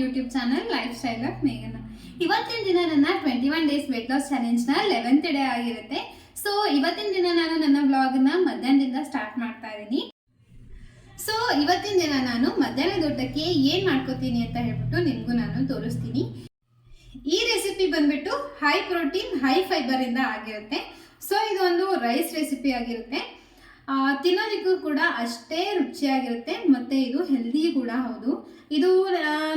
YouTube channel lifestyle of ಮೇಘನ. ಇವತ್ತಿನ ದಿನ ನನ್ನ 21 ಡೇಸ್ ವೆಯ್ಟ್ ಲಾಸ್ ಚಾಲೆಂಜ್ನ 11th ಡೇ ಆಗಿರುತ್ತೆ. ಸೊ ಇವತ್ತಿನ ದಿನ ನಾನು ನನ್ನ ವ್ಲಾಗ್ನ ಮಧ್ಯಾಹ್ನದಿಂದ ಸ್ಟಾರ್ಟ್ ಮಾಡ್ತಾ ಇದ್ದೀನಿ. ಸೊ ಇವತ್ತಿನ ದಿನ ನಾನು ಮಧ್ಯಾಹ್ನದ ಊಟಕ್ಕೆ ಏನು ಮಾಡ್ಕೋತೀನಿ ಅಂತ ಹೇಳ್ಬಿಟ್ಟು ನಿಮಗೂ ನಾನು ತೋರಿಸ್ತೀನಿ. ಈ ರೆಸಿಪಿ ಬಂದ್ಬಿಟ್ಟು ಹೈ ಪ್ರೋಟೀನ್ ಹೈ ಫೈಬರ್ ಇಂದ ಆಗಿರುತ್ತೆ. ಸೊ ಇದು ಒಂದು ರೈಸ್ ರೆಸಿಪಿ ಆಗಿರುತ್ತೆ. ತಿನ್ನೋದಕ್ಕೂ ಕೂಡ ಅಷ್ಟೇ ರುಚಿಯಾಗಿರುತ್ತೆ ಮತ್ತು ಇದು ಹೆಲ್ದಿ ಕೂಡ ಹೌದು. ಇದು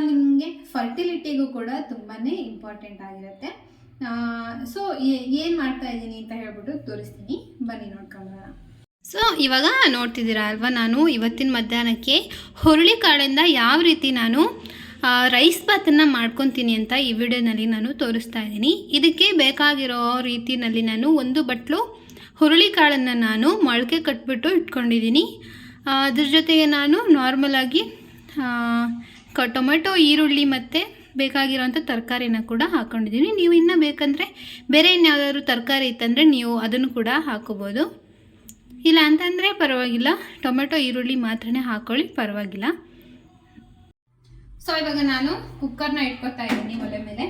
ನಿಮಗೆ ಫರ್ಟಿಲಿಟಿಗೂ ಕೂಡ ತುಂಬಾ ಇಂಪಾರ್ಟೆಂಟ್ ಆಗಿರುತ್ತೆ. ಸೊ ಏನು ಮಾಡ್ತಾ ಇದ್ದೀನಿ ಅಂತ ಹೇಳ್ಬಿಟ್ಟು ತೋರಿಸ್ತೀನಿ, ಬನ್ನಿ ನೋಡ್ಕೊಂಬರೋಣ. ಸೊ ಇವಾಗ ನೋಡ್ತಿದ್ದೀರಾ ಅಲ್ವಾ, ನಾನು ಇವತ್ತಿನ ಮಧ್ಯಾಹ್ನಕ್ಕೆ ಹುರುಳಿಕಾಳಿಂದ ಯಾವ ರೀತಿ ನಾನು ರೈಸ್ ಬಾತನ್ನು ಮಾಡ್ಕೊತೀನಿ ಅಂತ ಈ ವಿಡಿಯೋನಲ್ಲಿ ನಾನು ತೋರಿಸ್ತಾ ಇದ್ದೀನಿ. ಇದಕ್ಕೆ ಬೇಕಾಗಿರೋ ರೀತಿಯಲ್ಲಿ ನಾನು 1 ಬಟ್ಲು ಹುರುಳಿಕಾಳನ್ನು ನಾನು ಮೊಳಕೆ ಕಟ್ಬಿಟ್ಟು ಇಟ್ಕೊಂಡಿದ್ದೀನಿ. ಅದ್ರ ಜೊತೆಗೆ ನಾನು ನಾರ್ಮಲಾಗಿ ಟೊಮೆಟೊ, ಈರುಳ್ಳಿ ಮತ್ತು ಬೇಕಾಗಿರೋಂಥ ತರಕಾರಿನ ಕೂಡ ಹಾಕ್ಕೊಂಡಿದ್ದೀನಿ. ನೀವು ಇನ್ನೂ ಬೇಕಂದರೆ ಬೇರೆ ಇನ್ಯಾವುದಾದ್ರು ತರಕಾರಿ ಇತ್ತಂದರೆ ನೀವು ಅದನ್ನು ಕೂಡ ಹಾಕೋಬೋದು. ಇಲ್ಲ ಅಂತಂದರೆ ಪರವಾಗಿಲ್ಲ, ಟೊಮೆಟೊ ಈರುಳ್ಳಿ ಮಾತ್ರನೇ ಹಾಕ್ಕೊಳ್ಳಿ, ಪರವಾಗಿಲ್ಲ. ಸೊ ಇವಾಗ ನಾನು ಕುಕ್ಕರ್ನ ಇಟ್ಕೊತಾ ಇದ್ದೀನಿ ಒಲೆ ಮೇಲೆ.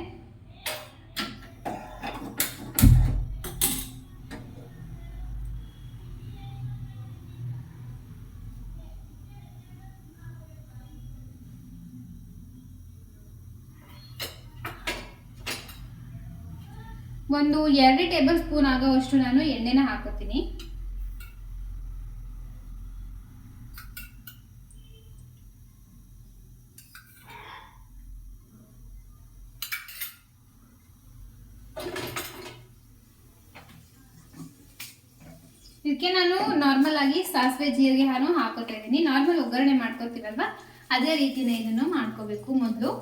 ಒಂದು 2 ಟೇಬಲ್ ಸ್ಪೂನ್ ಆಗೋವಷ್ಟು ನಾನು ಎಣ್ಣೆನ ಹಾಕೋತೀನಿ. ಇದಕ್ಕೆ ನಾನು ನಾರ್ಮಲ್ ಆಗಿ ಸಾಸಿವೆ ಜೀರಿಗೆ ಹಾಕೋತಾ ಇದ್ದೀನಿ. ನಾರ್ಮಲ್ ಒಗ್ಗರಣೆ ಮಾಡ್ಕೋತೀವಲ್ವಾ, ಅದೇ ರೀತಿನೇ ಇದನ್ನು ಮಾಡ್ಕೋಬೇಕು. ಮೊದಲು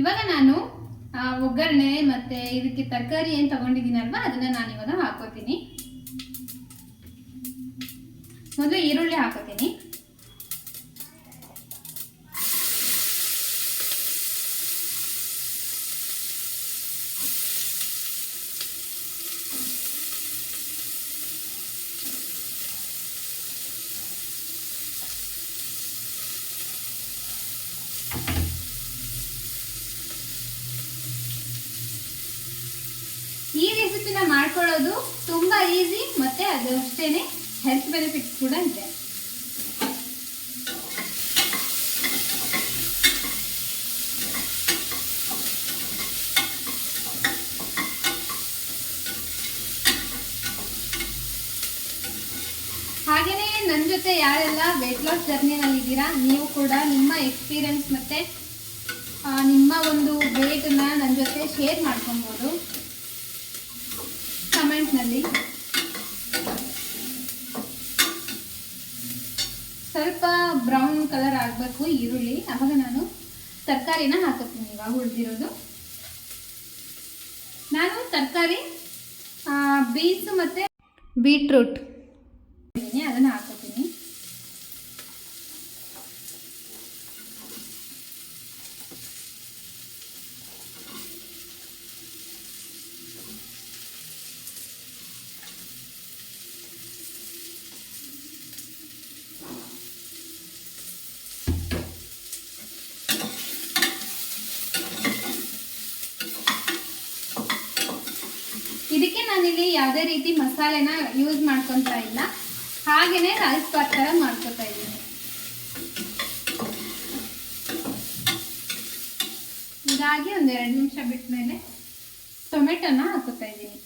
ಇವಾಗ ನಾನು ಒಗ್ಗರಣೆ ಮತ್ತೆ ಇದಕ್ಕೆ ತರಕಾರಿ ಏನು ತಗೊಂಡಿದ್ದೀನಲ್ವಾ ಅದನ್ನ ನಾನು ಇವಾಗ ಹಾಕೋತೀನಿ. ಮೊದಲು ಈರುಳ್ಳಿ ಹಾಕೋತೀನಿ. ಈ ರೆಸಿಪಿನ ಮಾಡ್ಕೊಳ್ಳೋದು ತುಂಬ ಈಸಿ ಮತ್ತು ಅದು ಅಷ್ಟೇ ಹೆಲ್ತ್ ಬೆನಿಫಿಟ್ಸ್ ಕೂಡ ಇದೆ. ಹಾಗೆಯೇ ನನ್ನ ಜೊತೆ ಯಾರೆಲ್ಲ ವೆಯ್ಟ್ ಲಾಸ್ ಜರ್ನಿನಲ್ಲಿದ್ದೀರಾ, ನೀವು ಕೂಡ ನಿಮ್ಮ ಎಕ್ಸ್ಪೀರಿಯನ್ಸ್ ಮತ್ತು ನಿಮ್ಮ ಒಂದು ವೇಟನ್ನ ನನ್ನ ಜೊತೆ ಶೇರ್ ಮಾಡ್ಕೊಬೋದು ಕಮೆಂಟ್ನಲ್ಲಿ. ಸ್ವಲ್ಪ ಬ್ರೌನ್ ಕಲರ್ ಆಗಬೇಕು ಈರುಳ್ಳಿ, ಆವಾಗ ನಾನು ತರಕಾರಿನ ಹಾಕೋತೀನಿ. ಇವಾಗ ಉಳಿದಿರೋದು ನಾನು ತರಕಾರಿ ಬೀನ್ಸ್ ಮತ್ತು ಬೀಟ್ರೂಟ್ ಅದನ್ನು ಹಾಕೋತೀನಿ. ಇದಕ್ಕೆ ನಾನಿಲ್ಲಿ ಯಾವುದೇ ರೀತಿ ಮಸಾಲೆನ ಯೂಸ್ ಮಾಡ್ಕೊತಾ ಇಲ್ಲ, ಹಾಗೆಯೇ ರೈಸ್ ಬಾತ್ ಥರ ಮಾಡ್ಕೊತಾ ಇದ್ದೀನಿ. ಇದಾಗಿ ಒಂದು 2 ನಿಮಿಷ ಬಿಟ್ಟ ಮೇಲೆ ಟೊಮೆಟೊನ ಹಾಕೋತಾ ಇದ್ದೀನಿ.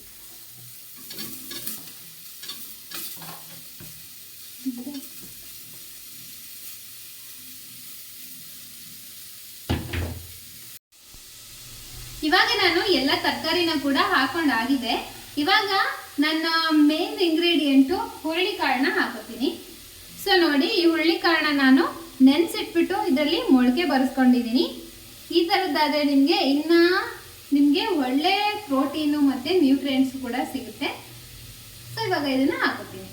ಇವಾಗ ನಾನು ಎಲ್ಲ ತರಕಾರಿನ ಕೂಡ ಹಾಕೊಂಡಾಗಿದೆ. ಇವಾಗ ನನ್ನ ಮೇನ್ ಇಂಗ್ರೀಡಿಯೆಂಟು ಹುರುಳಿಕಾಳನ್ನ ಹಾಕೋತೀನಿ. ಸೊ ನೋಡಿ, ಈ ಹುರುಳಿಕಾಳನ್ನ ನಾನು ನೆನೆಸಿಟ್ಬಿಟ್ಟು ಇದರಲ್ಲಿ ಮೊಳಕೆ ಬರೆಸ್ಕೊಂಡಿದ್ದೀನಿ. ಈ ಥರದ್ದಾದರೆ ನಿಮಗೆ ಒಳ್ಳೆ ಪ್ರೋಟೀನು ಮತ್ತು ನ್ಯೂಟ್ರಿಯೆಂಟ್ಸ್ ಕೂಡ ಸಿಗುತ್ತೆ. ಸೊ ಇವಾಗ ಇದನ್ನು ಹಾಕೋತೀನಿ.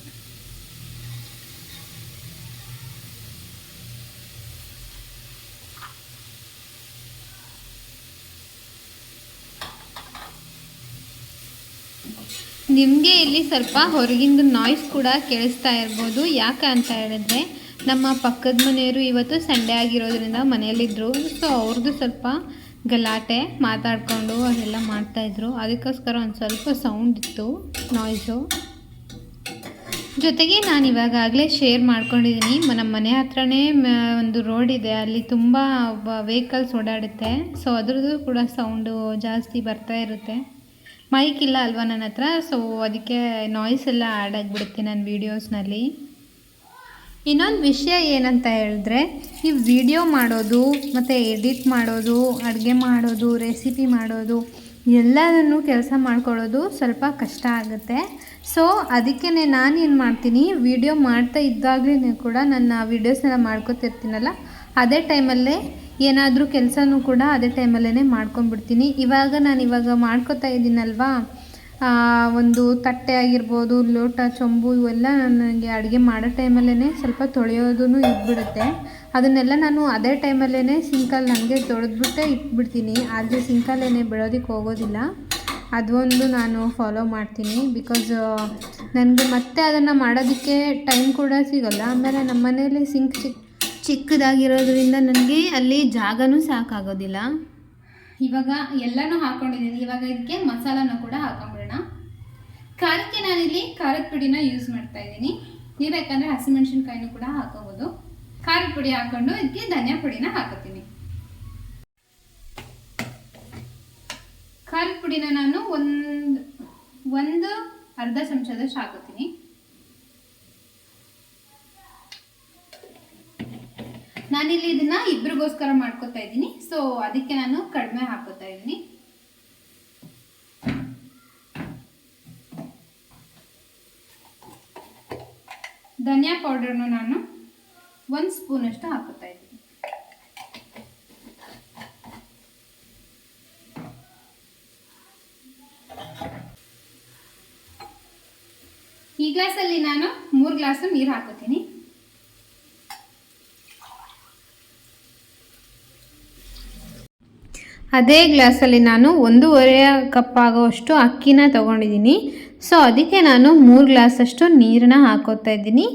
ನಿಮಗೆ ಇಲ್ಲಿ ಸ್ವಲ್ಪ ಹೊರಗಿಂದ ನಾಯ್ಸ್ ಕೂಡ ಕೇಳಿಸ್ತಾ ಇರ್ಬೋದು. ಯಾಕೆ ಅಂತ ಹೇಳಿದ್ರೆ ನಮ್ಮ ಪಕ್ಕದ ಮನೆಯವರು ಇವತ್ತು ಸಂಡೇ ಆಗಿರೋದ್ರಿಂದ ಮನೆಯಲ್ಲಿದ್ದರು. ಸೊ ಅವ್ರದ್ದು ಸ್ವಲ್ಪ ಗಲಾಟೆ ಮಾತಾಡಿಕೊಂಡು ಅದೆಲ್ಲ ಮಾಡ್ತಾಯಿದ್ರು. ಅದಕ್ಕೋಸ್ಕರ ಒಂದು ಸ್ವಲ್ಪ ಸೌಂಡ್ ಇತ್ತು, ನಾಯ್ಸು. ಜೊತೆಗೆ ನಾನು ಇವಾಗಲೇ ಶೇರ್ ಮಾಡ್ಕೊಂಡಿದ್ದೀನಿ, ನಮ್ಮ ಮನೆ ಹತ್ರನೇ ಒಂದು ರೋಡ್ ಇದೆ, ಅಲ್ಲಿ ತುಂಬ ವೆಹಿಕಲ್ಸ್ ಓಡಾಡುತ್ತೆ. ಸೊ ಅದ್ರದ್ದು ಕೂಡ ಸೌಂಡು ಜಾಸ್ತಿ ಬರ್ತಾ ಇರುತ್ತೆ. ಮೈಕ್ ಇಲ್ಲ ಅಲ್ವಾ ನನ್ನ ಹತ್ರ, ಸೊ ಅದಕ್ಕೆ ನಾಯ್ಸ್ ಎಲ್ಲ ಆ್ಯಡ್ ಆಗಿಬಿಡುತ್ತೆ ನನ್ನ ವೀಡಿಯೋಸ್ನಲ್ಲಿ. ಇನ್ನೊಂದು ವಿಷಯ ಏನಂತ ಹೇಳಿದ್ರೆ, ಈ ವಿಡಿಯೋ ಮಾಡೋದು ಮತ್ತು ಎಡಿಟ್ ಮಾಡೋದು, ಅಡುಗೆ ಮಾಡೋದು, ರೆಸಿಪಿ ಮಾಡೋದು ಎಲ್ಲದನ್ನು ಕೆಲಸ ಮಾಡ್ಕೊಳ್ಳೋದು ಸ್ವಲ್ಪ ಕಷ್ಟ ಆಗುತ್ತೆ. ಸೊ ಅದಕ್ಕೆ ನಾನೇನು ಮಾಡ್ತೀನಿ, ವಿಡಿಯೋ ಮಾಡ್ತಾ ಇದ್ದಾಗಲೇ ಕೂಡ ನನ್ನ ವೀಡಿಯೋಸ್ನೆಲ್ಲ ಮಾಡ್ಕೊತಿರ್ತೀನಲ್ಲ, ಅದೇ ಟೈಮಲ್ಲೇ ಏನಾದರೂ ಕೆಲಸನೂ ಕೂಡ ಅದೇ ಟೈಮಲ್ಲೇ ಮಾಡ್ಕೊಂಡ್ಬಿಡ್ತೀನಿ. ನಾನು ಮಾಡ್ಕೊತಾ ಇದ್ದೀನಲ್ವಾ, ಒಂದು ತಟ್ಟೆ ಆಗಿರ್ಬೋದು, ಲೋಟ, ಚೊಂಬು ಇವೆಲ್ಲ ನನಗೆ ಅಡುಗೆ ಮಾಡೋ ಟೈಮಲ್ಲೇ ಸ್ವಲ್ಪ ತೊಳೆಯೋದೂ ಇದ್ಬಿಡುತ್ತೆ. ಅದನ್ನೆಲ್ಲ ನಾನು ಅದೇ ಟೈಮಲ್ಲೇ ಸಿಂಕಲ್ಲಿ ನನಗೆ ತೊಳೆದ್ಬಿಟ್ಟೆ ಇಟ್ಬಿಡ್ತೀನಿ. ಆದರೆ ಸಿಂಕಲ್ಲೇ ಬಿಡೋದಕ್ಕೆ ಹೋಗೋದಿಲ್ಲ. ಅದೊಂದು ನಾನು ಫಾಲೋ ಮಾಡ್ತೀನಿ. ಬಿಕಾಸ್ ನನಗೆ ಮತ್ತೆ ಅದನ್ನು ಮಾಡೋದಕ್ಕೆ ಟೈಮ್ ಕೂಡ ಸಿಗೋಲ್ಲ. ಆಮೇಲೆ ನಮ್ಮ ಮನೇಲಿ ಸಿಂಕ್ ಚಿಕ್ಕದಾಗಿರೋದ್ರಿಂದ ನನಗೆ ಅಲ್ಲಿ ಜಾಗನೂ ಸಾಕಾಗೋದಿಲ್ಲ. ಇವಾಗ ಎಲ್ಲನೂ ಹಾಕ್ಕೊಂಡಿದ್ದೀನಿ. ಇವಾಗ ಇದಕ್ಕೆ ಮಸಾಲಾನ ಕೂಡ ಹಾಕೊಂಡ್ಬಿಡೋಣ. ಖಾರಕ್ಕೆ ನಾನಿಲ್ಲಿ ಖಾರದ ಪುಡಿನ ಯೂಸ್ ಮಾಡ್ತಾ ಇದ್ದೀನಿ. ನೀವು ಬೇಕಂದರೆ ಹಸಿಮೆಣ್ಸಿನ್ಕಾಯಿನೂ ಕೂಡ ಹಾಕೋಬೋದು. ಖಾರದ ಪುಡಿ ಹಾಕ್ಕೊಂಡು ಇದಕ್ಕೆ ಧನಿಯಾ ಪುಡಿನ ಹಾಕೋತೀನಿ. ಖಾರದ ಪುಡಿನ ನಾನು ಒಂದು ಅರ್ಧ ಚಮಚದಷ್ಟು ಹಾಕೋತೀನಿ. ನಾನಿಲ್ಲಿ ಇದನ್ನ ಇಬ್ಬರಿಗೋಸ್ಕರ ಮಾಡ್ಕೊತಾ ಇದ್ದೀನಿ. ಸೊ ಅದಕ್ಕೆ ನಾನು ಕಡಿಮೆ ಹಾಕೋತಾ ಇದ್ದೀನಿ. ಧನಿಯಾ ಪೌಡರ್ನು ನಾನು 1 ಸ್ಪೂನಷ್ಟು ಹಾಕೋತಾ ಇದ್ದೀನಿ. ಈ ಗ್ಲಾಸಲ್ಲಿ ನಾನು 3 ಗ್ಲಾಸ್ ನೀರು ಹಾಕೋತೀನಿ. ಅದೇ ಗ್ಲಾಸಲ್ಲಿ ನಾನು 1.5 ಕಪ್ ಆಗೋವಷ್ಟು ಅಕ್ಕಿನ ತೊಗೊಂಡಿದ್ದೀನಿ. ಸೊ ಅದಕ್ಕೆ ನಾನು 3 ಗ್ಲಾಸಷ್ಟು ನೀರನ್ನ ಹಾಕೋತಾ ಇದ್ದೀನಿ.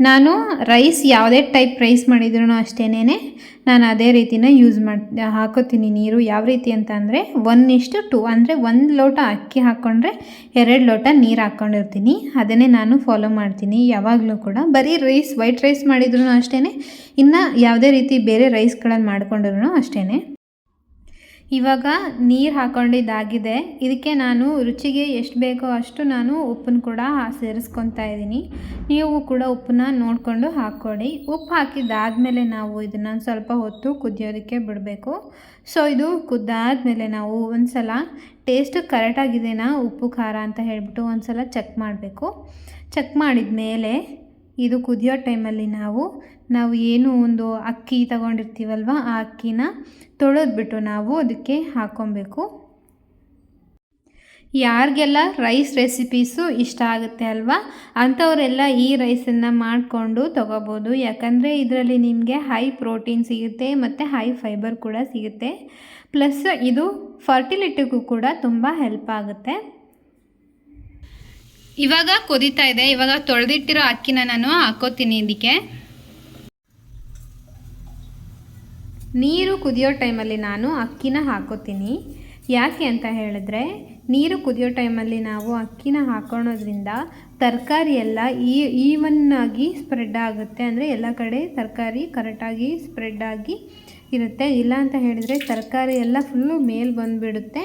ನಾನು ರೈಸ್ ಯಾವುದೇ ಟೈಪ್ ರೈಸ್ ಮಾಡಿದ್ರೂ ಅಷ್ಟೇನೆ ನಾನು ಅದೇ ರೀತಿನ ಹಾಕೋತೀನಿ. ನೀರು ಯಾವ ರೀತಿ ಅಂತ ಅಂದರೆ 1:2, ಅಂದರೆ 1 ಲೋಟ ಅಕ್ಕಿ ಹಾಕ್ಕೊಂಡ್ರೆ 2 ಲೋಟ ನೀರು ಹಾಕ್ಕೊಂಡಿರ್ತೀನಿ. ಅದನ್ನೇ ನಾನು ಫಾಲೋ ಮಾಡ್ತೀನಿ ಯಾವಾಗಲೂ ಕೂಡ. ಬರೀ ವೈಟ್ ರೈಸ್ ಮಾಡಿದ್ರೂ ಅಷ್ಟೇ, ಇನ್ನು ಯಾವುದೇ ರೀತಿ ಬೇರೆ ರೈಸ್ಗಳನ್ನು ಮಾಡ್ಕೊಂಡ್ರೂ ಅಷ್ಟೇ. ಇವಾಗ ನೀರು ಹಾಕ್ಕೊಂಡಿದ್ದಾಗಿದೆ. ಇದಕ್ಕೆ ನಾನು ರುಚಿಗೆ ಎಷ್ಟು ಬೇಕೋ ಅಷ್ಟು ನಾನು ಉಪ್ಪನ್ನು ಕೂಡ ಸೇರಿಸ್ಕೊತಾ ಇದ್ದೀನಿ. ನೀವು ಕೂಡ ಉಪ್ಪನ್ನ ನೋಡಿಕೊಂಡು ಹಾಕ್ಕೊಳ್ಳಿ. ಉಪ್ಪು ಹಾಕಿದ್ದಾದಮೇಲೆ ನಾವು ಇದನ್ನು ಸ್ವಲ್ಪ ಹೊತ್ತು ಕುದಿಯೋದಕ್ಕೆ ಬಿಡಬೇಕು. ಸೊ ಇದು ಕುದ್ದಾದಮೇಲೆ ನಾವು ಒಂದು ಸಲ ಟೇಸ್ಟ್ ಕರೆಕ್ಟಾಗಿದೆನಾ ಉಪ್ಪು ಖಾರ ಅಂತ ಹೇಳಿಬಿಟ್ಟು ಒಂದು ಸಲ ಚೆಕ್ ಮಾಡಬೇಕು. ಚೆಕ್ ಮಾಡಿದ ಮೇಲೆ ಇದು ಕುದಿಯೋ ಟೈಮಲ್ಲಿ ನಾವು ಏನು ಒಂದು ಅಕ್ಕಿ ತಗೊಂಡಿರ್ತೀವಲ್ವ, ಆ ಅಕ್ಕಿನ ತೊಳೆದ್ಬಿಟ್ಟು ನಾವು ಅದಕ್ಕೆ ಹಾಕ್ಕೊಬೇಕು. ಯಾರಿಗೆಲ್ಲ ರೈಸ್ ರೆಸಿಪೀಸು ಇಷ್ಟ ಆಗುತ್ತೆ ಅಲ್ವಾ, ಅಂಥವರೆಲ್ಲ ಈ ರೈಸನ್ನು ಮಾಡಿಕೊಂಡು ತೊಗೋಬೋದು. ಯಾಕಂದರೆ ಇದರಲ್ಲಿ ನಿಮಗೆ ಹೈ ಪ್ರೋಟೀನ್ ಸಿಗುತ್ತೆ ಮತ್ತು ಹೈ ಫೈಬರ್ ಕೂಡ ಸಿಗುತ್ತೆ. ಪ್ಲಸ್ ಇದು ಫರ್ಟಿಲಿಟಿಗೂ ಕೂಡ ತುಂಬ ಹೆಲ್ಪ್ ಆಗುತ್ತೆ. ಇವಾಗ ಕುದೀತಾ ಇದೆ. ಇವಾಗ ತೊಳೆದಿಟ್ಟಿರೋ ಅಕ್ಕಿನ ನಾನು ಹಾಕೋತೀನಿ. ಇದಕ್ಕೆ ನೀರು ಕುದಿಯೋ ಟೈಮಲ್ಲಿ ನಾನು ಅಕ್ಕಿನ ಹಾಕೋತೀನಿ. ಯಾಕೆ ಅಂತ ಹೇಳಿದ್ರೆ, ನೀರು ಕುದಿಯೋ ಟೈಮಲ್ಲಿ ನಾವು ಅಕ್ಕಿನ ಹಾಕೊಳ್ಳೋದ್ರಿಂದ ತರಕಾರಿ ಎಲ್ಲ ಈವನ್ನಾಗಿ ಸ್ಪ್ರೆಡ್ ಆಗುತ್ತೆ. ಅಂದರೆ ಎಲ್ಲ ಕಡೆ ತರಕಾರಿ ಕರೆಕ್ಟಾಗಿ ಸ್ಪ್ರೆಡ್ ಆಗಿ ಇರುತ್ತೆ. ಇಲ್ಲ ಅಂತ ಹೇಳಿದರೆ ತರಕಾರಿ ಎಲ್ಲ ಫುಲ್ಲು ಮೇಲೆ ಬಂದುಬಿಡುತ್ತೆ,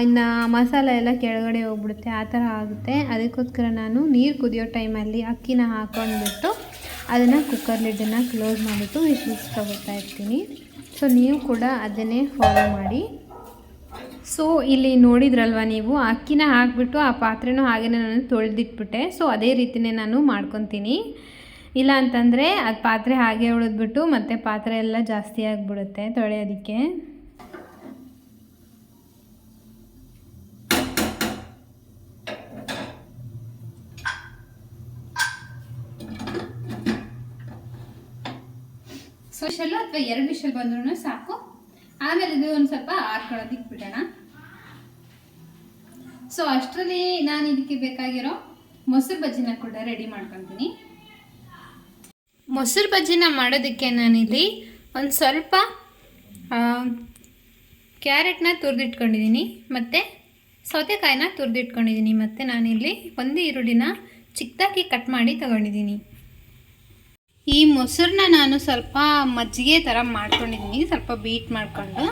ಇನ್ನು ಮಸಾಲೆ ಎಲ್ಲ ಕೆಳಗಡೆ ಹೋಗ್ಬಿಡುತ್ತೆ, ಆ ಥರ ಆಗುತ್ತೆ. ಅದಕ್ಕೋಸ್ಕರ ನಾನು ನೀರು ಕುದಿಯೋ ಟೈಮಲ್ಲಿ ಅಕ್ಕಿನ ಹಾಕ್ಕೊಂಡ್ಬಿಟ್ಟು ಅದನ್ನು ಕುಕ್ಕರ್ ಲಿಡ್ಡನ್ನು ಕ್ಲೋಸ್ ಮಾಡಿಬಿಟ್ಟು ವಿಶಿಲ್ಸ್ ತಗೋತಾ ಇರ್ತೀನಿ. ಸೊ ನೀವು ಕೂಡ ಅದನ್ನೇ ಫಾಲೋ ಮಾಡಿ. ಸೊ ಇಲ್ಲಿ ನೋಡಿದ್ರಲ್ವ ನೀವು, ಅಕ್ಕಿನ ಹಾಕಿಬಿಟ್ಟು ಆ ಪಾತ್ರೆನೂ ಹಾಗೆ ನಾನು ತೊಳೆದಿಟ್ಬಿಟ್ಟೆ. ಸೊ ಅದೇ ರೀತಿಯೇ ನಾನು ಮಾಡ್ಕೊತೀನಿ. ಇಲ್ಲ ಅಂತಂದರೆ ಅದು ಪಾತ್ರೆ ಹಾಗೆ ಉಳಿದ್ಬಿಟ್ಟು ಮತ್ತು ಪಾತ್ರೆ ಎಲ್ಲ ಜಾಸ್ತಿ ಆಗಿಬಿಡುತ್ತೆ ತೊಳೆಯೋದಕ್ಕೆ. ಸೊ ವಿಷಲ್ಲು ಅಥವಾ 2 ವಿಷಲ್ ಬಂದ್ರೂ ಸಾಕು. ಆಮೇಲೆ ಇದು ಒಂದು ಸ್ವಲ್ಪ ಆರ್ಕೊಳ್ಳೋದಕ್ಕೆ ಬಿಡೋಣ. ಸೊ ಅಷ್ಟರಲ್ಲಿ ನಾನು ಇದಕ್ಕೆ ಬೇಕಾಗಿರೋ ಮೊಸರು ಬಜ್ಜಿನ ಕೂಡ ರೆಡಿ ಮಾಡ್ಕೊತೀನಿ. ಮೊಸರು ಬಜ್ಜಿನ ಮಾಡೋದಕ್ಕೆ ನಾನಿಲ್ಲಿ ಒಂದು ಸ್ವಲ್ಪ ಕ್ಯಾರೆಟ್ನ ತುರಿದಿಟ್ಕೊಂಡಿದ್ದೀನಿ ಮತ್ತು ಸೌತೆಕಾಯಿನ ತುರಿದಿಟ್ಕೊಂಡಿದ್ದೀನಿ ಮತ್ತು ನಾನಿಲ್ಲಿ ಒಂದು ಈರುಳ್ಳಿನ ಚಿಕ್ಕದಾಗಿ ಕಟ್ ಮಾಡಿ ತಗೊಂಡಿದ್ದೀನಿ. ಈ ಮೊಸರನ್ನ ನಾನು ಸ್ವಲ್ಪ ಮಜ್ಜಿಗೆ ಥರ ಮಾಡ್ಕೊಂಡಿದ್ದೀನಿ, ಸ್ವಲ್ಪ ಬೀಟ್ ಮಾಡಿಕೊಂಡು.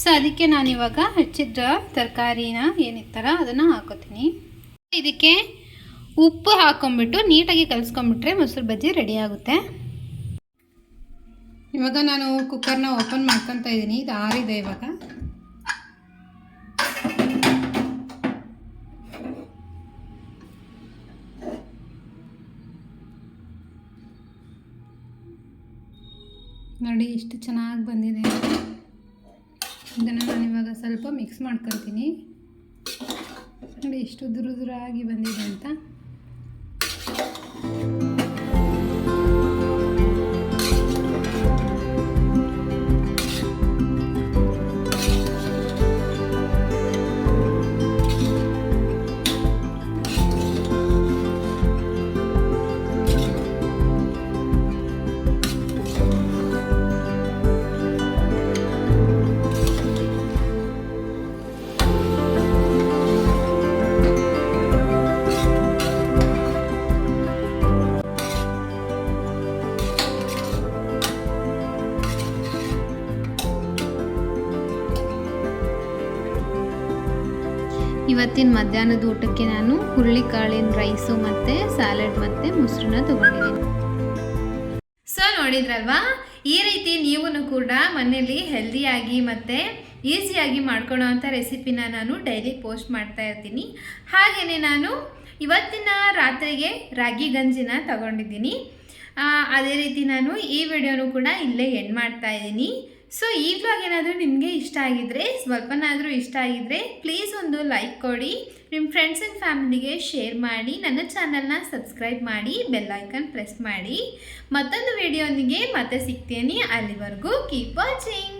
ಸೊ ಅದಕ್ಕೆ ನಾನಿವಾಗ ಹೆಚ್ಚಿದ ತರಕಾರಿನ ಏನಿತ್ತಲ್ಲ ಅದನ್ನು ಹಾಕೋತೀನಿ. ಇದಕ್ಕೆ ಉಪ್ಪು ಹಾಕ್ಕೊಂಬಿಟ್ಟು ನೀಟಾಗಿ ಕಲಿಸ್ಕೊಂಬಿಟ್ರೆ ಮೊಸರು ಬಜ್ಜಿ ರೆಡಿ ಆಗುತ್ತೆ. ಇವಾಗ ನಾನು ಕುಕ್ಕರ್ನ ಓಪನ್ ಮಾಡ್ಕೊತಾ ಇದ್ದೀನಿ. ಇದು ಆರಿದೆ ಇವಾಗ. ನೋಡಿ ಎಷ್ಟು ಚೆನ್ನಾಗಿ ಬಂದಿದೆ. ಇದನ್ನು ನಾನು ಇವಾಗ ಸ್ವಲ್ಪ ಮಿಕ್ಸ್ ಮಾಡ್ಕೊತೀನಿ. ನೋಡಿ ಎಷ್ಟು ದುರುದುರಾಗಿ ಬಂದಿದೆ ಅಂತ. ಇವತ್ತಿನ ಮಧ್ಯಾಹ್ನದ ಊಟಕ್ಕೆ ನಾನು ಹುರುಳಿಕಾಳಿನ ರೈಸು ಮತ್ತು ಸ್ಯಾಲೆಡ್ ಮತ್ತು ಮೊಸರನ್ನ ತೊಗೊಂಡಿದ್ದೀನಿ. ಸೊ ನೋಡಿದ್ರಲ್ವಾ, ಈ ರೀತಿ ನೀವು ಕೂಡ ಮನೆಯಲ್ಲಿ ಹೆಲ್ದಿಯಾಗಿ ಮತ್ತು ಈಸಿಯಾಗಿ ಮಾಡ್ಕೊಳ್ಳೋ ಅಂಥ ರೆಸಿಪಿನ ನಾನು ಡೈಲಿ ಪೋಸ್ಟ್ ಮಾಡ್ತಾ ಇರ್ತೀನಿ. ಹಾಗೆಯೇ ನಾನು ಇವತ್ತಿನ ರಾತ್ರಿಗೆ ರಾಗಿ ಗಂಜಿನ ತಗೊಂಡಿದ್ದೀನಿ. ಅದೇ ರೀತಿ ನಾನು ಈ ವಿಡಿಯೋನು ಕೂಡ ಇಲ್ಲೇ ಎಂಡ್ ಮಾಡ್ತಾ ಇದ್ದೀನಿ. ಸೊ ಈ ವ್ಲಾಗ್ ಏನಾದರೂ ನಿಮಗೆ ಇಷ್ಟ ಆಗಿದ್ದರೆ, ಸ್ವಲ್ಪನಾದರೂ ಇಷ್ಟ ಆಗಿದ್ದರೆ ಪ್ಲೀಸ್ ಒಂದು ಲೈಕ್ ಕೊಡಿ, ನಿಮ್ಮ ಫ್ರೆಂಡ್ಸ್ ಆ್ಯಂಡ್ ಫ್ಯಾಮಿಲಿಗೆ ಶೇರ್ ಮಾಡಿ, ನನ್ನ ಚಾನಲ್ನ ಸಬ್ಸ್ಕ್ರೈಬ್ ಮಾಡಿ, ಬೆಲ್ ಐಕನ್ ಪ್ರೆಸ್ ಮಾಡಿ. ಮತ್ತೊಂದು ವಿಡಿಯೋನಿಗೆ ಮತ್ತೆ ಸಿಗ್ತೀನಿ. ಅಲ್ಲಿವರೆಗೂ ಕೀಪ್ ವಾಚಿಂಗ್.